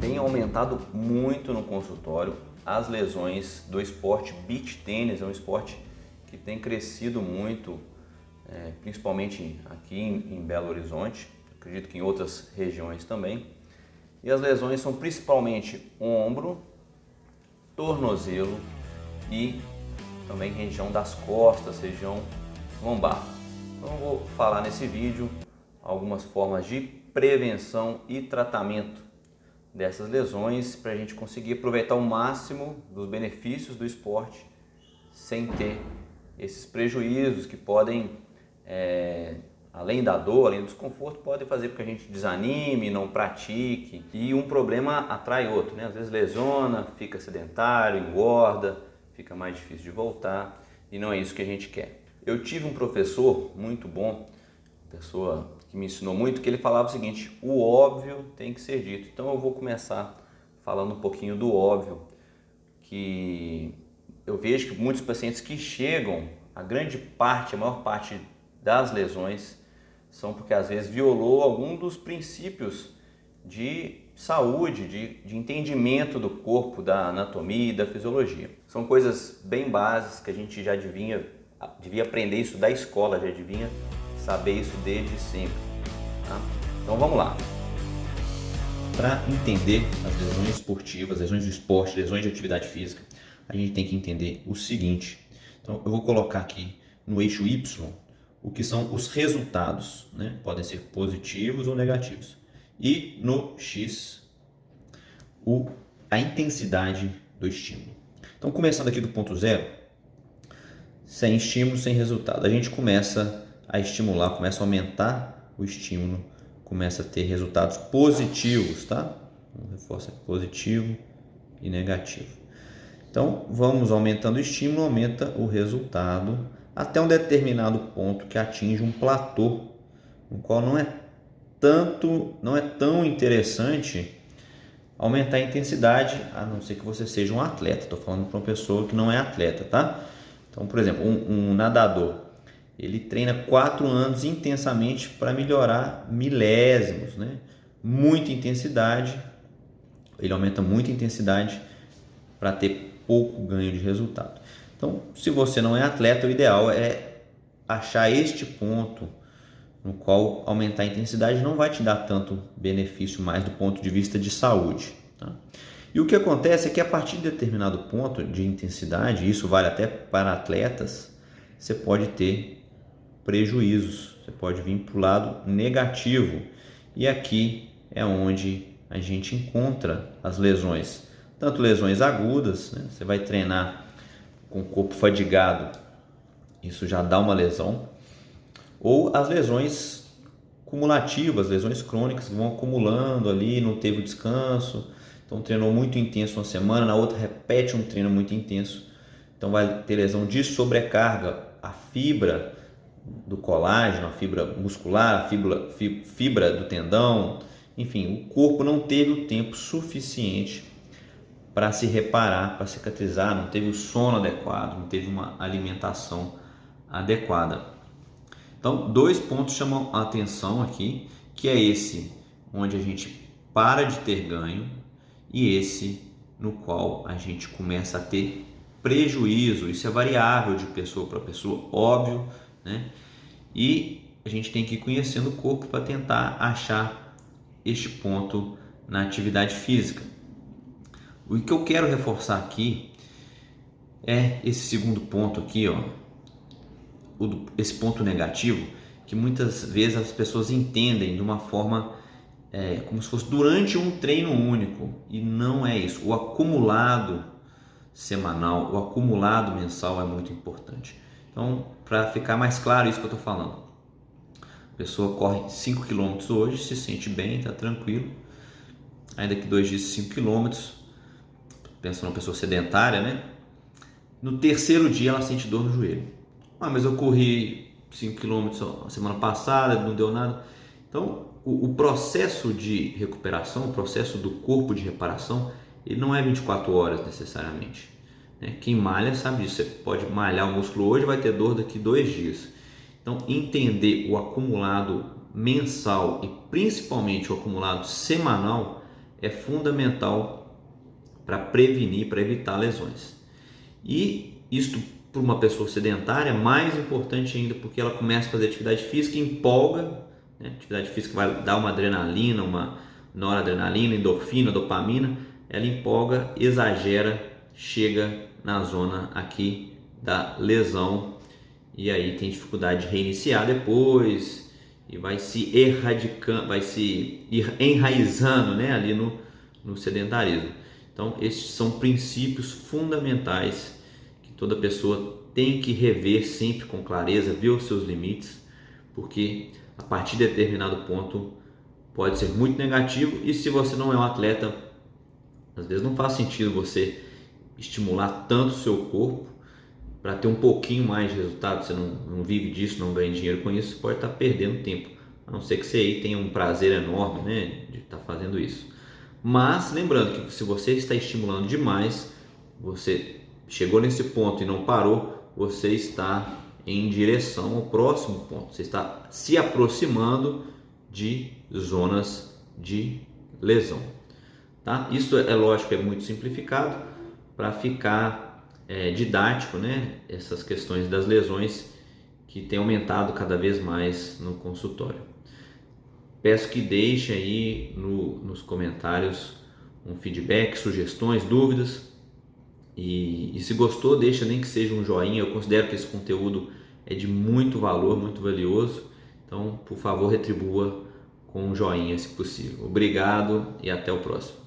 Tem aumentado muito no consultório as lesões do esporte beach tênis. É um esporte que tem crescido muito, principalmente aqui em Belo Horizonte, acredito que em outras regiões também. E as lesões são principalmente ombro, tornozelo e também região das costas, região lombar. Então eu vou falar nesse vídeo algumas formas de prevenção e tratamento dessas lesões para a gente conseguir aproveitar o máximo dos benefícios do esporte sem ter esses prejuízos que podem, além da dor, além do desconforto, podem fazer com que a gente desanime, não pratique, e um problema atrai outro, né? Às vezes lesiona, fica sedentário, engorda, fica mais difícil de voltar, e não é isso que a gente quer. Eu tive um professor muito bom, pessoa que me ensinou muito, que ele falava o seguinte: o óbvio tem que ser dito. Então eu vou começar falando um pouquinho do óbvio, que eu vejo que muitos pacientes que chegam, a maior parte das lesões são porque às vezes violou algum dos princípios de saúde, de entendimento do corpo, da anatomia e da fisiologia. São coisas bem básicas que a gente já devia aprender isso da escola, já devia saber isso desde sempre, tá? Então vamos lá. Para entender as lesões esportivas, lesões do esporte, lesões de atividade física, a gente tem que entender o seguinte. Então eu vou colocar aqui no eixo Y o que são os resultados, né? Podem ser positivos ou negativos. E no X, a intensidade do estímulo. Então começando aqui do ponto zero, sem estímulo, sem resultado, a gente começa a estimular, começa a aumentar o estímulo, começa a ter resultados positivos, tá? Vamos reforçar aqui, positivo e negativo. Então, vamos aumentando o estímulo, aumenta o resultado, até um determinado ponto que atinge um platô, no qual não é tão interessante aumentar a intensidade, a não ser que você seja um atleta. Estou falando para uma pessoa que não é atleta, tá? Então, por exemplo, um nadador, ele treina 4 anos intensamente para melhorar milésimos, né? Muita intensidade, ele aumenta muita intensidade para ter pouco ganho de resultado. Então, se você não é atleta, o ideal é achar este ponto no qual aumentar a intensidade não vai te dar tanto benefício mais do ponto de vista de saúde, tá? E o que acontece é que a partir de determinado ponto de intensidade, isso vale até para atletas, você pode ter prejuízos, você pode vir para o lado negativo. E aqui é onde a gente encontra as lesões, tanto lesões agudas, né? Você vai treinar com o corpo fadigado, isso já dá uma lesão, ou as lesões cumulativas, lesões crônicas que vão acumulando ali, não teve descanso, então treinou muito intenso uma semana, na outra repete um treino muito intenso, então vai ter lesão de sobrecarga, a fibra do colágeno, a fibra muscular, a fibra do tendão, enfim, o corpo não teve o tempo suficiente para se reparar, para cicatrizar, não teve o sono adequado, não teve uma alimentação adequada. Então, 2 pontos chamam a atenção aqui, que é esse onde a gente para de ter ganho e esse no qual a gente começa a ter prejuízo. Isso é variável de pessoa para pessoa, óbvio, né? E a gente tem que ir conhecendo o corpo para tentar achar este ponto na atividade física. O que eu quero reforçar aqui é esse segundo ponto aqui, ó, esse ponto negativo, que muitas vezes as pessoas entendem de uma forma como se fosse durante um treino único, e não é isso. O acumulado semanal, o acumulado mensal é muito importante. Então, para ficar mais claro isso que eu estou falando, a pessoa corre 5 km hoje, se sente bem, está tranquilo, aí daqui 2 dias 5 km, pensa numa pessoa sedentária, né? No terceiro dia ela sente dor no joelho. Mas eu corri 5 km a semana passada, não deu nada. Então, o processo de recuperação, o processo do corpo de reparação, ele não é 24 horas necessariamente. Quem malha sabe disso. Você pode malhar o músculo hoje, vai ter dor daqui 2 dias. Então, entender o acumulado mensal e principalmente o acumulado semanal é fundamental para prevenir, para evitar lesões. E isto para uma pessoa sedentária, mais importante ainda, porque ela começa a fazer atividade física e empolga, né? Atividade física vai dar uma adrenalina, uma noradrenalina, endorfina, dopamina, ela empolga, exagera, chega na zona aqui da lesão e aí tem dificuldade de reiniciar depois e vai se erradicando, vai se enraizando, né, ali no sedentarismo. Então esses são princípios fundamentais que toda pessoa tem que rever sempre com clareza, ver os seus limites, porque a partir de determinado ponto pode ser muito negativo e se você não é um atleta, às vezes não faz sentido você estimular tanto o seu corpo para ter um pouquinho mais de resultado. Você não vive disso, não ganha dinheiro com isso, você pode estar perdendo tempo, a não ser que você aí tenha um prazer enorme, né, de estar fazendo isso. Mas lembrando que se você está estimulando demais, você chegou nesse ponto e não parou, você está em direção ao próximo ponto, você está se aproximando de zonas de lesão, tá? Isso é lógico, é muito simplificado para ficar didático, né? Essas questões das lesões que tem aumentado cada vez mais no consultório. Peço que deixe aí nos comentários um feedback, sugestões, dúvidas e se gostou, deixa nem que seja um joinha. Eu considero que esse conteúdo é de muito valor, muito valioso, então por favor retribua com um joinha se possível. Obrigado e até o próximo.